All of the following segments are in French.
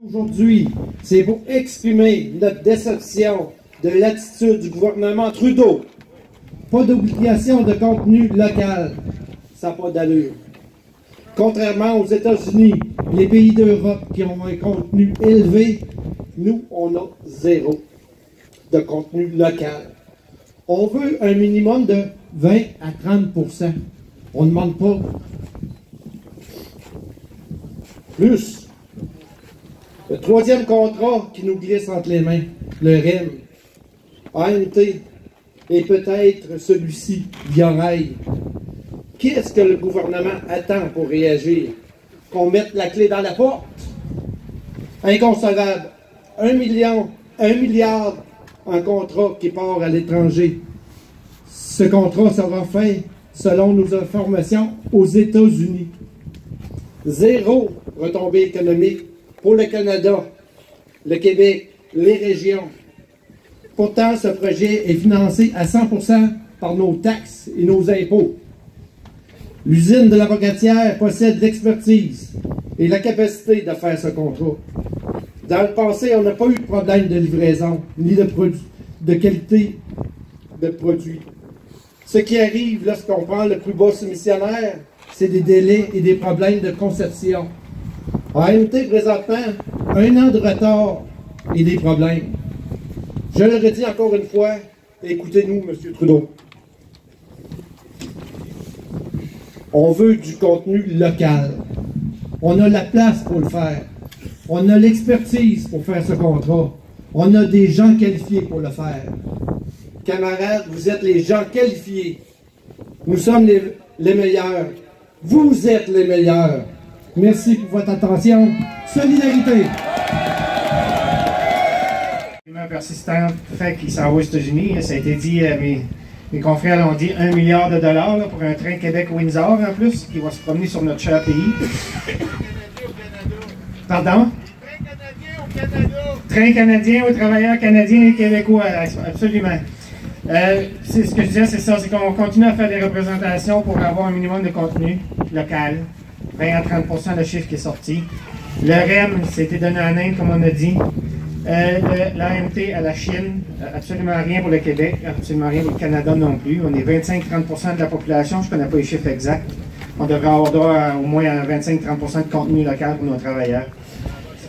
Aujourd'hui, c'est pour exprimer notre déception de l'attitude du gouvernement Trudeau. Pas d'obligation de contenu local. Ça n'a pas d'allure. Contrairement aux États-Unis, les pays d'Europe qui ont un contenu élevé, nous, on a zéro de contenu local. On veut un minimum de 20 à 30%. On ne demande pas plus. Le troisième contrat qui nous glisse entre les mains, le REM, ANT, et peut-être celui-ci, via Rail. Qu'est-ce que le gouvernement attend pour réagir? Qu'on mette la clé dans la porte? Inconcevable. 1 milliard en contrat qui part à l'étranger. Ce contrat sera fait, selon nos informations, aux États-Unis. Zéro retombée économique pour le Canada, le Québec, les régions. Pourtant, ce projet est financé à 100% par nos taxes et nos impôts. L'usine de la Pocatière possède l'expertise et la capacité de faire ce contrat. Dans le passé, on n'a pas eu de problème de livraison, ni de qualité de produits. Ce qui arrive lorsqu'on prend le plus bas soumissionnaire, c'est des délais et des problèmes de conception. ANT, présentement, 1 an de retard et des problèmes. Je le redis encore une fois, écoutez-nous, M. Trudeau. On veut du contenu local. On a la place pour le faire. On a l'expertise pour faire ce contrat. On a des gens qualifiés pour le faire. Camarades, vous êtes les gens qualifiés. Nous sommes les meilleurs. Vous êtes les meilleurs. Merci pour votre attention. Solidarité. Persistant fait qu'il s'en va aux États-Unis. Ça a été dit, mes confrères l'ont dit, 1 milliard de dollars là, pour un train Québec-Windsor en plus, qui va se promener sur notre cher pays. Pardon? Train canadien aux travailleurs canadiens et québécois, absolument. C'est ce que je disais, c'est ça, c'est qu'on continue à faire des représentations pour avoir un minimum de contenu local. 20 à 30% le chiffre qui est sorti. Le REM, c'était donné en Inde, comme on a dit. L'ANT à la Chine, absolument rien pour le Québec, absolument rien pour le Canada non plus. On est 25-30% de la population, je ne connais pas les chiffres exacts. On devrait avoir droit à au moins 25-30% de contenu local pour nos travailleurs.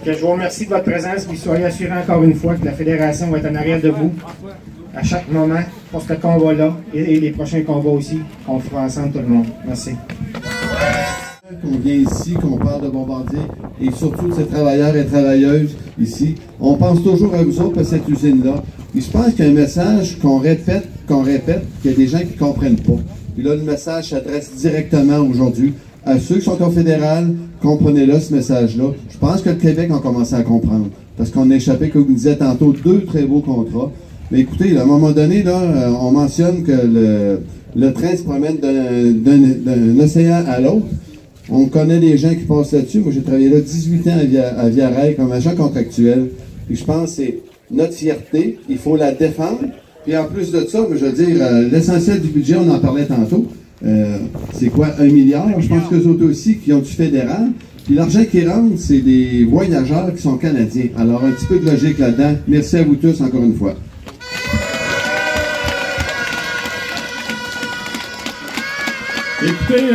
Que je vous remercie de votre présence et soyez assurés encore une fois que la Fédération va être en arrière de vous à chaque moment pour ce combat-là et les prochains combats aussi qu'on fera ensemble tout le monde. Merci. Qu'on vient ici, qu'on parle de Bombardier et surtout de ces travailleurs et travailleuses ici, on pense toujours à vous autres, à cette usine-là. Et je pense qu'il y a un message qu'on répète, qu'il y a des gens qui ne comprennent pas. Puis là, le message s'adresse directement aujourd'hui à ceux qui sont au fédéral. Comprenez-le, ce message-là. Je pense que le Québec a commencé à comprendre. Parce qu'on a échappé, comme vous disiez tantôt, 2 très beaux contrats. Mais écoutez, à un moment donné, là, on mentionne que le train se promène d'un océan à l'autre. On connaît des gens qui passent là-dessus. Moi, j'ai travaillé là 18 ans à Via Rail comme agent contractuel. Et je pense que c'est notre fierté. Il faut la défendre. Puis en plus de ça, je veux dire, l'essentiel du budget, on en parlait tantôt. C'est quoi, 1 milliard? Je pense que les autres aussi qui ont du fédéral. Puis l'argent qui rentre, c'est des voyageurs qui sont canadiens. Alors, un petit peu de logique là-dedans. Merci à vous tous encore une fois. Écoutez,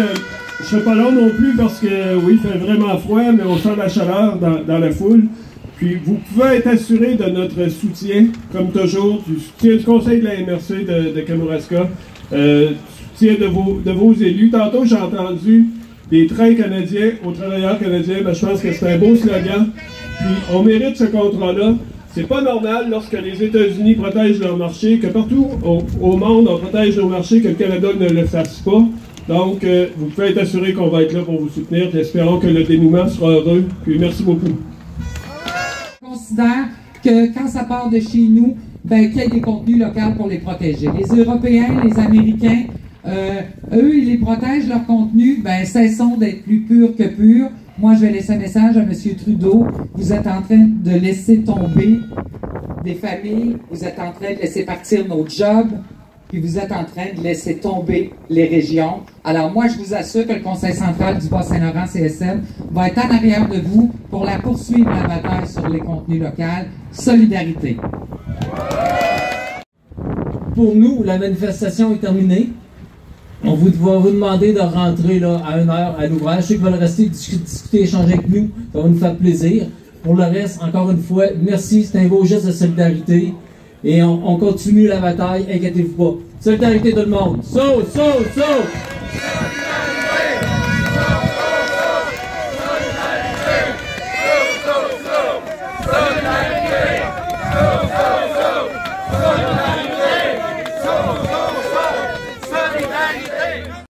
je ne serai pas long non plus parce que, oui, il fait vraiment froid, mais on sent la chaleur dans la foule. Puis, vous pouvez être assuré de notre soutien, comme toujours, du soutien du Conseil de la MRC de Kamouraska, soutien de vos élus. Tantôt, j'ai entendu des trains canadiens aux travailleurs canadiens. Ben, je pense que c'est un beau slogan. Puis, on mérite ce contrat-là. C'est pas normal lorsque les États-Unis protègent leur marché, que partout au monde, on protège nos marchés, que le Canada ne le fasse pas. Donc, vous pouvez être assuré qu'on va être là pour vous soutenir. Espérons que le dénouement sera heureux. Puis, merci beaucoup. Je considère que quand ça part de chez nous, ben, qu'il y ait des contenus locaux pour les protéger. Les Européens, les Américains, eux, ils les protègent leur contenu. Ben, cessons d'être plus purs que purs. Moi, je vais laisser un message à M. Trudeau. Vous êtes en train de laisser tomber des familles. Vous êtes en train de laisser partir nos jobs. puis vous êtes en train de laisser tomber les régions. Alors moi, je vous assure que le Conseil central du Bas-Saint-Laurent, CSM, va être en arrière de vous pour la poursuivre la bataille sur les contenus locaux. Solidarité. Pour nous, la manifestation est terminée. On va vous demander de rentrer là, à 1h à l'ouvrage. Ceux qui veulent rester discuter, échanger avec nous, ça va nous faire plaisir. Pour le reste, encore une fois, merci, c'est un beau geste de solidarité. Et on continue la bataille, inquiétez-vous pas. Solidarité tout le monde. So!